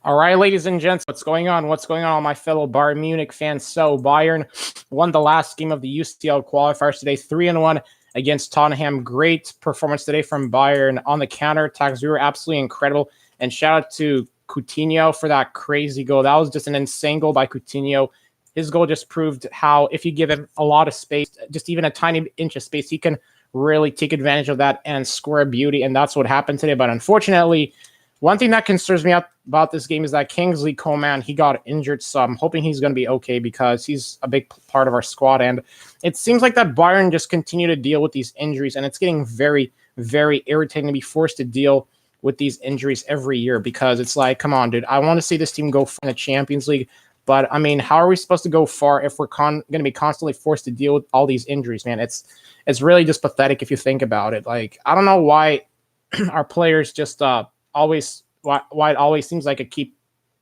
All right, ladies and gents, what's going on? What's going on, all my fellow Bayern Munich fans? So Bayern won the last game of the UCL Qualifiers today, 3-1 against Tottenham. Great performance today from Bayern on the counterattacks. We were absolutely incredible. And shout out to Coutinho for that crazy goal. That was just an insane goal by Coutinho. His goal just proved how if you give him a lot of space, just even a tiny inch of space, he can really take advantage of that and score a beauty. And that's what happened today. But unfortunately, one thing that concerns me about this game is that Kingsley Coman, he got injured, so I'm hoping he's going to be okay because he's a big part of our squad. And it seems like that Bayern just continue to deal with these injuries, and it's getting very, very irritating to be forced to deal with these injuries every year because it's like, come on, dude, I want to see this team go in the Champions League, but I mean, how are we supposed to go far if we're going to be constantly forced to deal with all these injuries, man? It's really just pathetic if you think about it. Like, I don't know why our players just always why it always seems like a key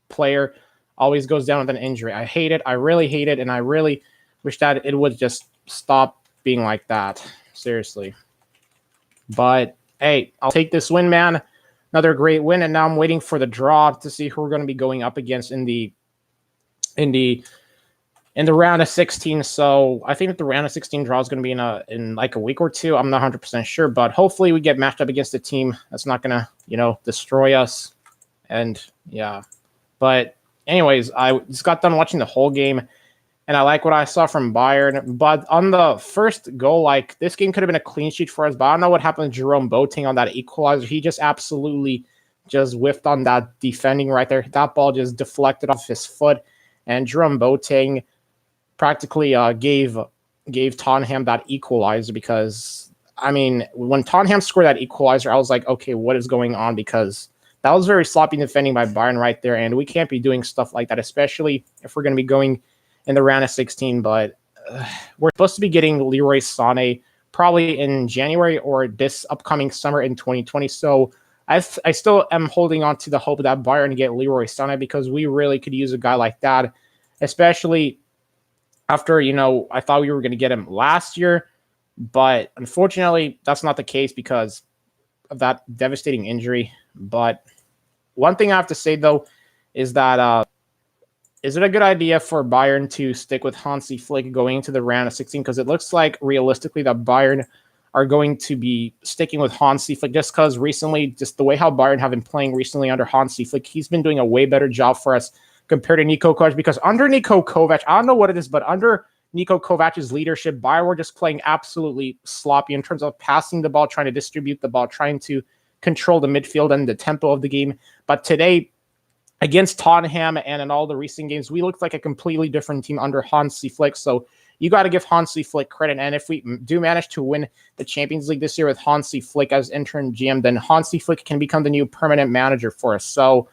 player always goes down with an injury. I hate it. I really hate it. And I really wish that it would just stop being like that. Seriously. But hey, I'll take this win, man. Another great win. And now I'm waiting for the draw to see who we're going to be going up against in the round of 16. So I think that the round of 16 draw is going to be in like a week or two. I'm not 100% sure, but hopefully we get matched up against a team that's not going to, destroy us. And yeah, but anyways, I just got done watching the whole game and I like what I saw from Bayern. But on the first goal, like this game could have been a clean sheet for us, but I don't know what happened to Jerome Boateng on that equalizer. He just absolutely just whiffed on that defending right there. That ball just deflected off his foot, and Jerome Boateng practically gave Tottenham that equalizer because, I mean, when Tottenham scored that equalizer, I was like, okay, what is going on? Because that was very sloppy defending by Bayern right there, and we can't be doing stuff like that, especially if we're going to be going in the round of 16. But we're supposed to be getting Leroy Sané probably in January or this upcoming summer in 2020. So I still am holding on to the hope that Bayern get Leroy Sané because we really could use a guy like that, especially after, I thought we were going to get him last year, but unfortunately, that's not the case because of that devastating injury. But one thing I have to say, though, is that is it a good idea for Bayern to stick with Hansi Flick going into the round of 16? Because it looks like, realistically, that Bayern are going to be sticking with Hansi Flick just because recently, just the way how Bayern have been playing recently under Hansi Flick, he's been doing a way better job for us compared to Niko Kovac, because under Niko Kovac, I don't know what it is, but under Niko Kovac's leadership, Bayern were just playing absolutely sloppy in terms of passing the ball, trying to distribute the ball, trying to control the midfield and the tempo of the game. But today, against Tottenham and in all the recent games, we looked like a completely different team under Hansi Flick. So you got to give Hansi Flick credit. And if we do manage to win the Champions League this year with Hansi Flick as interim GM, then Hansi Flick can become the new permanent manager for us. So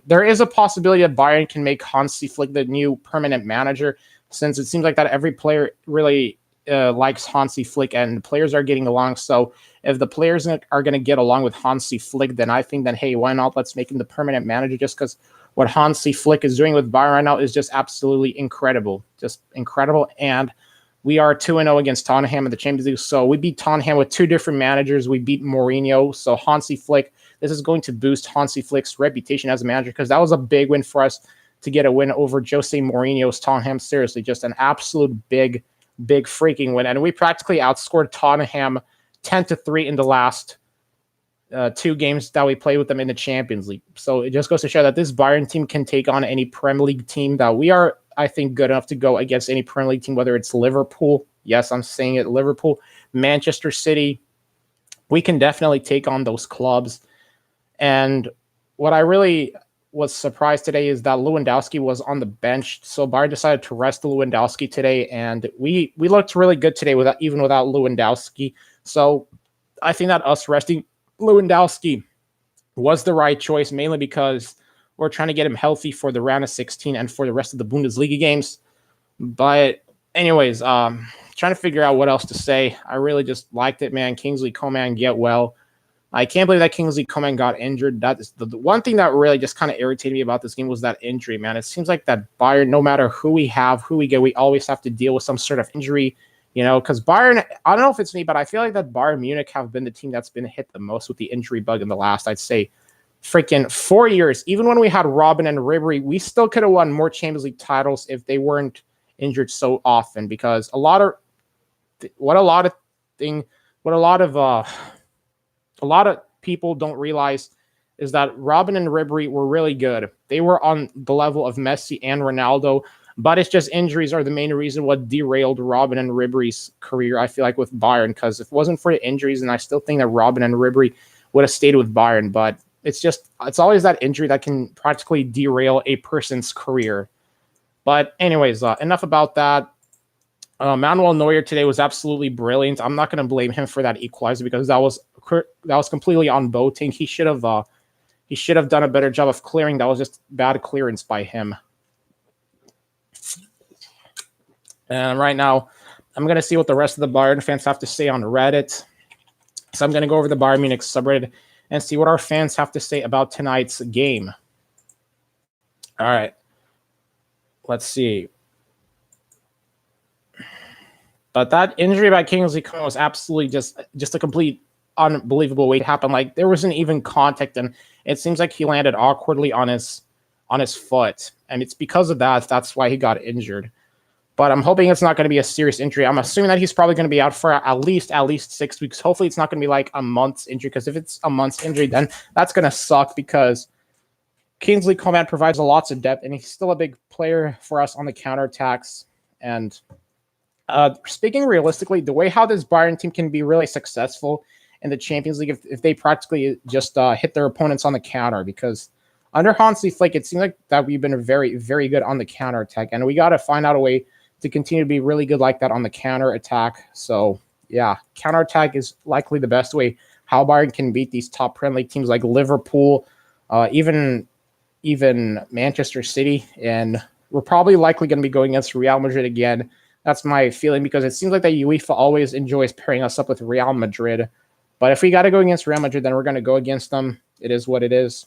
there is a possibility that Bayern can make Hansi Flick the new permanent manager, since it seems like that every player really likes Hansi Flick and the players are getting along. So if the players are going to get along with Hansi Flick, then I think that, hey, why not? Let's make him the permanent manager, just because what Hansi Flick is doing with Bayern right now is just absolutely incredible. Just incredible. And we are 2-0 against Tottenham in the Champions League. So we beat Tottenham with two different managers. We beat Mourinho. So Hansi Flick, this is going to boost Hansi Flick's reputation as a manager, because that was a big win for us to get a win over Jose Mourinho's Tottenham. Seriously, just an absolute big freaking win. And we practically outscored Tottenham 10-3 in the last two games that we played with them in the Champions League. So it just goes to show that this Bayern team can take on any Premier League team, that we are, I think, good enough to go against any Premier League team, whether it's Liverpool. Yes, I'm saying it, Liverpool, Manchester City. We can definitely take on those clubs. And what I really was surprised today is that Lewandowski was on the bench. So Bayern decided to rest Lewandowski today, and we looked really good today even without Lewandowski. So I think that us resting Lewandowski was the right choice, mainly because we're trying to get him healthy for the round of 16 and for the rest of the Bundesliga games. But anyways, trying to figure out what else to say. I really just liked it, man. Kingsley Coman, get well. I can't believe that Kingsley Coman got injured. That is the one thing that really just kind of irritated me about this game, was that injury, man. It seems like that Bayern, no matter who we have, who we get, we always have to deal with some sort of injury, because Bayern, I don't know if it's me, but I feel like that Bayern Munich have been the team that's been hit the most with the injury bug in the last, I'd say, freaking 4 years, even when we had Robin and Ribery, we still could have won more Champions League titles if they weren't injured so often. Because a lot of people don't realize is that Robin and Ribery were really good. They were on the level of Messi and Ronaldo, but it's just injuries are the main reason what derailed Robin and Ribery's career, I feel like, with Bayern. Because if it wasn't for the injuries, and I still think that Robin and Ribery would have stayed with Bayern, but it's always that injury that can practically derail a person's career. But anyways, enough about that. Manuel Neuer today was absolutely brilliant. I'm not going to blame him for that equalizer because that was completely on Boateng. He should have done a better job of clearing. That was just bad clearance by him. And right now, I'm going to see what the rest of the Bayern fans have to say on Reddit. So I'm going to go over the Bayern Munich subreddit and see what our fans have to say about tonight's game. All right. Let's see. But that injury by Kingsley Coman was absolutely just a complete unbelievable way to happen. Like, there wasn't even contact, and it seems like he landed awkwardly on his foot. And it's because of that's why he got injured. But I'm hoping it's not going to be a serious injury. I'm assuming that he's probably going to be out for at least 6 weeks. Hopefully it's not going to be like a month's injury, because if it's a month's injury, then that's going to suck, because Kingsley Coman provides lots of depth, and he's still a big player for us on the counterattacks. And speaking realistically, the way how this Bayern team can be really successful in the Champions League if they practically just hit their opponents on the counter, because under Hansi Flick, it seems like that we've been very, very good on the counterattack, and we got to find out a way to continue to be really good like that on the counterattack. So, yeah, counterattack is likely the best way how Bayern can beat these top Premier League teams like Liverpool, even Manchester City, and we're probably likely going to be going against Real Madrid again. That's my feeling, because it seems like that UEFA always enjoys pairing us up with Real Madrid. But if we got to go against Real Madrid, then we're going to go against them. It is what it is.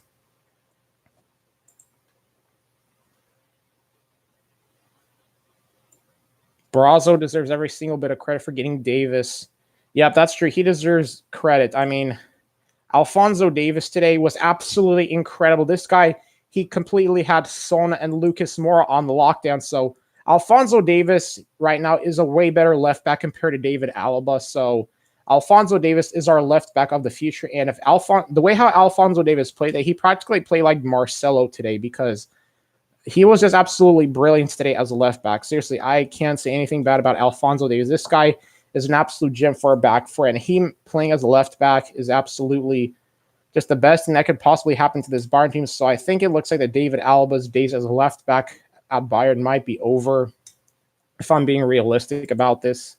Brazzo deserves every single bit of credit for getting Davis. Yep, that's true. He deserves credit. I mean, Alphonso Davies today was absolutely incredible. This guy, he completely had Son and Lucas Moura on the lockdown. So Alphonso Davies right now is a way better left back compared to David Alaba. So Alphonso Davies is our left back of the future. And if the way how Alphonso Davies played, that he practically played like Marcelo today, because he was just absolutely brilliant today as a left back. Seriously, I can't say anything bad about Alphonso Davies. This guy is an absolute gem for a back four, and him playing as a left back is absolutely just the best thing that could possibly happen to this Bayern team. So I think it looks like that David Alba's days as a left back at Bayern might be over, if I'm being realistic about this.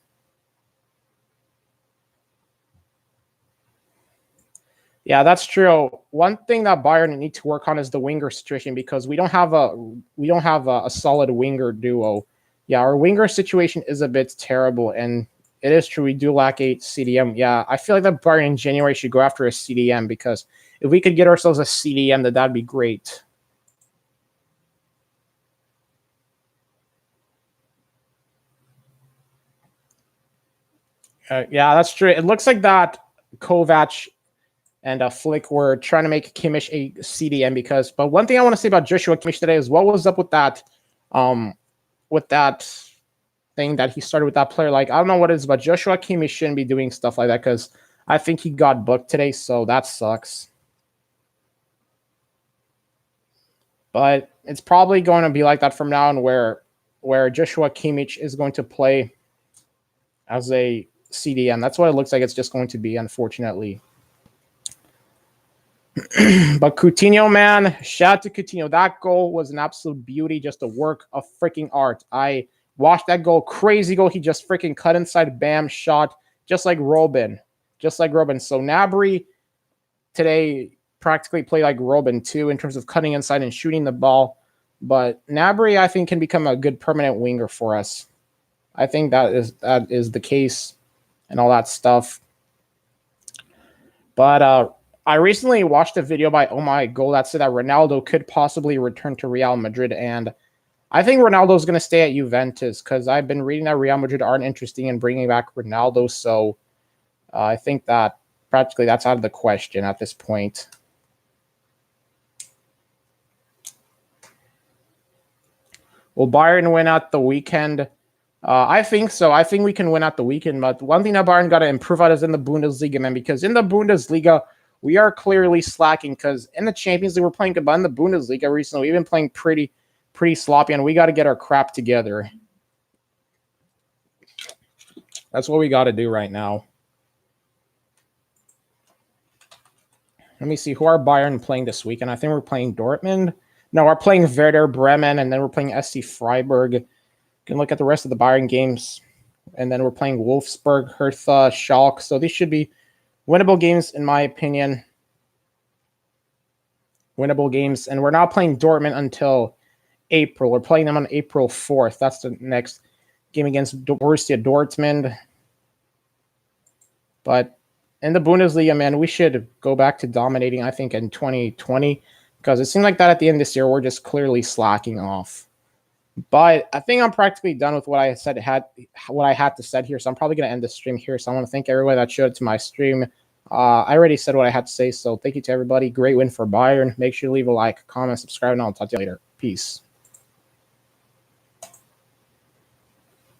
Yeah, that's true. One thing that Bayern need to work on is the winger situation, because we don't have a solid winger duo. Yeah, our winger situation is a bit terrible, and it is true we do lack a CDM. Yeah, I feel like that Bayern in January should go after a CDM, because if we could get ourselves a CDM, that'd be great. Yeah, that's true. It looks like that Kovac and Flick were trying to make Kimmich a CDM, but one thing I want to say about Joshua Kimmich today is what was up with that thing that he started with that player. Like, I don't know what it is, but Joshua Kimmich shouldn't be doing stuff like that, because I think he got booked today, so that sucks. But it's probably going to be like that from now on, where Joshua Kimmich is going to play as a CDM. That's what it looks like it's just going to be, unfortunately. But Coutinho, man, shout out to Coutinho. That goal was an absolute beauty, just a work of freaking art. I watched that goal, crazy goal. He just freaking cut inside, bam, shot, just like Robin. So Gnabry today practically played like Robin too, in terms of cutting inside and shooting the ball. But Gnabry, I think, can become a good permanent winger for us. I think that is the case and all that stuff. But I recently watched a video by Oh My Goal that said that Ronaldo could possibly return to Real Madrid, and I think Ronaldo's going to stay at Juventus, because I've been reading that Real Madrid aren't interested in bringing back Ronaldo, so I think that practically that's out of the question at this point. Will Bayern win at the weekend? I think so. I think we can win at the weekend. But one thing that Bayern got to improve at is in the Bundesliga, man, because in the Bundesliga, we are clearly slacking because in the Champions League, we're playing good, but in the Bundesliga recently, we've been playing pretty sloppy, and we got to get our crap together. That's what we got to do right now. Let me see. Who are Bayern playing this weekend? I think we're playing Dortmund. No, we're playing Werder Bremen, and then we're playing SC Freiburg. You can look at the rest of the Bayern games. And then we're playing Wolfsburg, Hertha, Schalke. So these should be winnable games, in my opinion. Winnable games. And we're not playing Dortmund until April. We're playing them on April 4th. That's the next game against Borussia Dortmund. But in the Bundesliga, man, we should go back to dominating, I think, in 2020. Because it seems like that at the end of this year, we're just clearly slacking off. But I think I'm practically done with what I had to say here. So I'm probably going to end the stream here. So I want to thank everybody that showed up to my stream. I already said what I had to say. So thank you to everybody. Great win for Bayern. Make sure to leave a like, comment, subscribe, and I'll talk to you later. Peace.